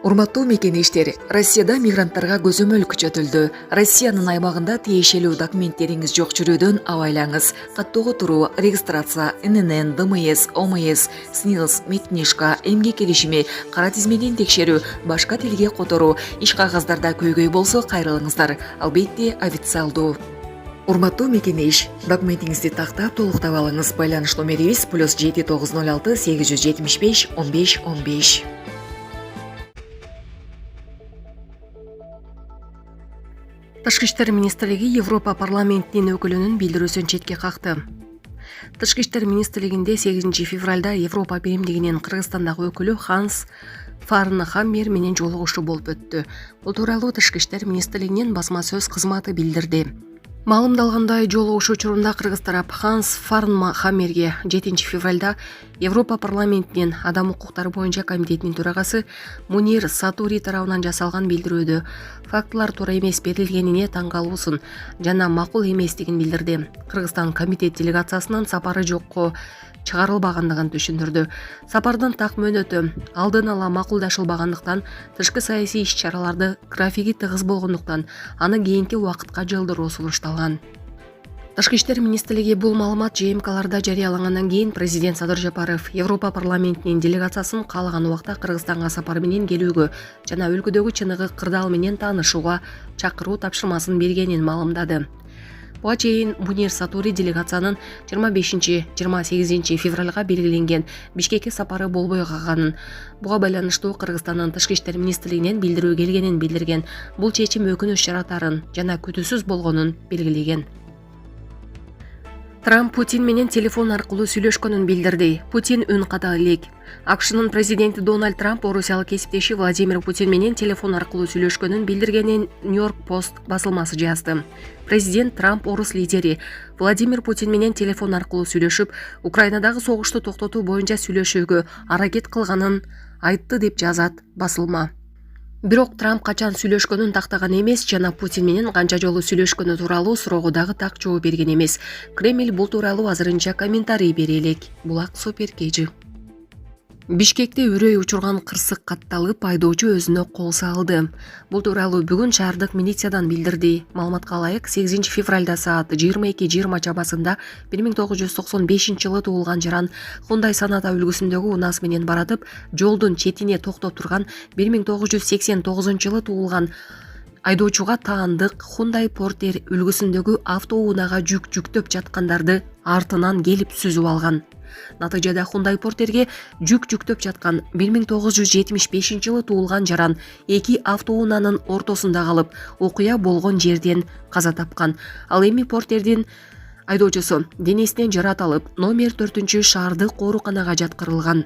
Урматтуу мекенештер, Россияда мигранттарга көзөмөл күчөтүлдү. Россиянын аймагында тиешелүү документтериңиз жок жүрүүдөн абайлаңыз. Каттоого туруу, регистрация, ННН, ДМС, ОМС, СНИЛС, Медкнижка, эмгек келишими, кара тизмеден текшерүү, башка тилге которуу, иш кагаздарда көйгөй болсо кайрылыңыздар. Албетте официалдуу. Урматтуу мекенеш, документиңизди тактап толуктап алыңыз. Байланыш номерибиз +7 906 875 15 15. Тышкы иштер министрлиги Европа парламентинин өкүлүнүн билдирүүсүн четке какты. Тышкы иштер министрлигинде 8 февралда Европа биримдигинин Кыргызстандагы өкүлү Ханс Фарнхаммер менен жолугушуу болуп өттү. Бул тууралуу Тышкы иштер министрлигинин басма сөз кызматы билдирди. Маалымдалгандай, жолугушуу учурунда кыргыз тарап Ханс Фарнхаммерге 7 февралда Европа парламентинин Адам укуктары боюнча комитетинин төрагасы Мунир Сатури тарабынан жасалган билдирүүдө фактылар туура эмес берилгенине таң калуусун жана макул эместигин билдирди. Кыргызстан комитет делегациясынын сапары жокко чыгарылбагандыгын түшүндүрдү. Сапардын так мөөнөтү алдын ала макулдашылбагандыктан, тышкы саясий иш-чараларды графиги тыгыз болгондуктан аны кийинки убакытка жылдыруу сунушталган. Тышкы иштер министрлиги бул маалымат ЖМКларда жарыялангандан кийин президент Садыр Жапаров Европа парламентинин делегациясын каалаган убакта Кыргызстанга сапар менен келүүгө жана өлкөдөгү чыныгы кырдаал менен таанышууга чакыруу тапшырмасын бергенин маалымдады. Буга чейин Мунир Сатури делегациянын 25-28 февралга белгиленген Бишкекке сапары болбой калганын, буга байланыштуу Кыргызстандын тышкы иштер министрлигинен билдирүү келгенин билдирген. Бул чечим өкүнүч жаратарын жана күтүүсүз болгонун белгилеген. Трамп Путин менен телефон аркылуу сүйлөшкөнүн билдирди. Путин үн ката элек. АКШнын президенти Дональд Трамп орусиялык кесиптеши Владимир Путин менен телефон аркылуу сүйлөшкөнүн билдиргенин Нью-Йорк Пост басылмасы жазды. Президент Трамп орус лидери Владимир Путин менен телефон аркылуу сүйлөшүп, Украинадагы согушту токтотуу боюнча сүйлөшүүгө аракет кылганын айтты деп жазат басылма. Бирок Трамп качан сүйлөшкөнүн тактаган эмес жана Путин менен канча жолу сүйлөшкөнү тууралуу суроого дагы так жооп берген эмес. Кремль бул тууралуу азырынча комментарий бере элек. Булак Супер KG. Бишкекте үрөй учурган кырсык катталып, айдоочу өзүнө кол салды. Бул тууралуу бүгүн шаардык милициядан билдирди. Маалыматка ылайык, 8 февралда саат 22:20 чамасында 1995 жылы туулган жаран Hyundai Sonata үлгүсүндөгү унаас менен баратып, жолдун четине токтоп турган 1989 жылы туулган айдоочуга таандык Hyundai Porter үлгүсүндөгү автоунаага жүк жүктөп жаткандарды артынан келип сүзүп алган. Натыйжада Hyundai Porterге жүк жүктөп жаткан 1975 жылы туулган жаран эки автоунаанын ортосунда калып, окуя болгон жерден каза тапкан. Ал эми Портердин айдоочусу денесинен жарат алып, номер 4 шаардык ооруканага жаткырылган.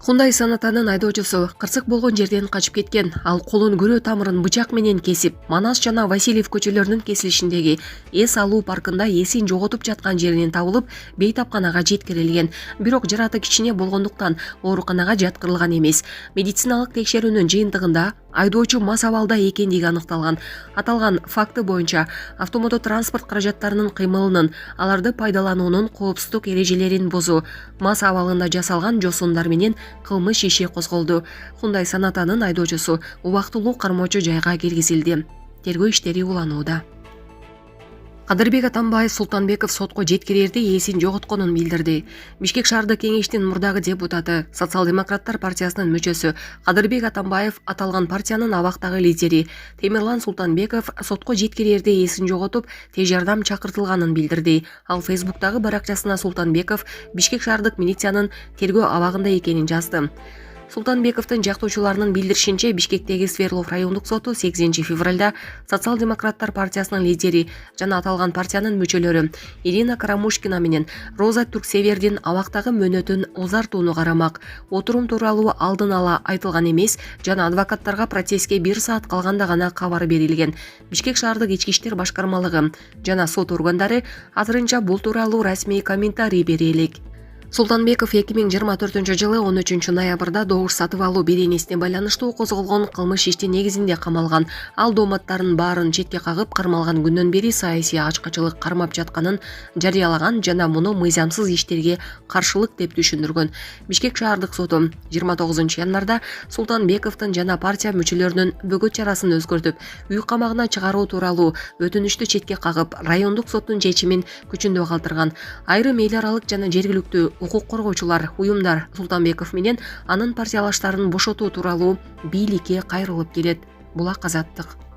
Hyundai Sonatанын айдоочусу кырсык болгон жерден качып кеткен. Ал колун көрө тамырын бычак менен кесип, Манас жана Васильев көчөлөрүнүн кесилишиндеги эс алуу паркында эсин жоготуп жаткан жеринен табылып, бейтапканага жеткирилген. Бирок жараты кичине болгондуктан ооруканага жаткырылган эмес. Медициналык текшерүүнүн жыйынтыгында айдоочу мас абалда экендиги аныкталган. Аталган факты боюнча автомототранспорт каражаттарынын кыймылынын, аларды пайдалануунун коопсуздук эрежелерин бузуу, мас абалында жасалган жосундар менен кылмыш иши козголду. Hyundai Sonatанын айдоочусу убактылуу кармоочу жайга киргизилди. Тергөө иштери уланууда. Кадырбек Атамбаев Султанбеков сотко жеткирерде эсин жоготконун билдирди. Бишкек шаардык кеңештин мурдагы депутаты, Социал-демократтар партиясынын мүчөсү Кадырбек Атамбаев аталган партиянын абактагы лидери Темирлан Султанбеков сотко жеткирерде эсин жоготуп, тез жардам чакыртылганын билдирди. Ал Фейсбуктагы баракчасына Султанбеков Бишкек шаардык милициянын тергөө абагында экенин жазды. Султанбековдун жактоочуларынын билдиришинче, Бишкектеги Сверлов райондук соту 8 февралда Социал-демократтар партиясынын лидери жана аталган партиянын мүчөлөрү Ирина Карамушкина менен Роза Түрксевердин абактагы мөөнөтүн узартууну карамак. Отурум тууралуу алдын ала айтылган эмес жана адвокаттарга процесске 1 саат калганда гана кабар берилген. Бишкек шаардык ички иштер башкармалыгы жана сот органдары азырынча бул тууралуу расмий комментарий бере элек. Султанбеков 2024 жылы 13 ноябрда добуш сатып алуу беренесине байланыштуу козголгон кылмыш ишти негизинде камалган. Ал дооматтардын баарын четке кагып, кармалган күндөн бери саясий ачкачылык кармап жатканын жарыялаган жана муну мыйзамсыз иштерге каршылык деп түшүндүргөн. Бишкек шаардык соту 29 январда Султанбековдун жана партия мүчөлөрүнүн бөгөт чарасын өзгөртүп, үй камагына чыгаруу тууралуу өтүнүштү четке кагып, райондук соттун чечимин күчүндө калтырган. Айрым эл аралык жана жергиликтүү укук коргоочулар уюмдар Султанбеков менен анын партиялаштарын бошотуу тууралуу бийликке кайрылып келет. Булак Азаттык.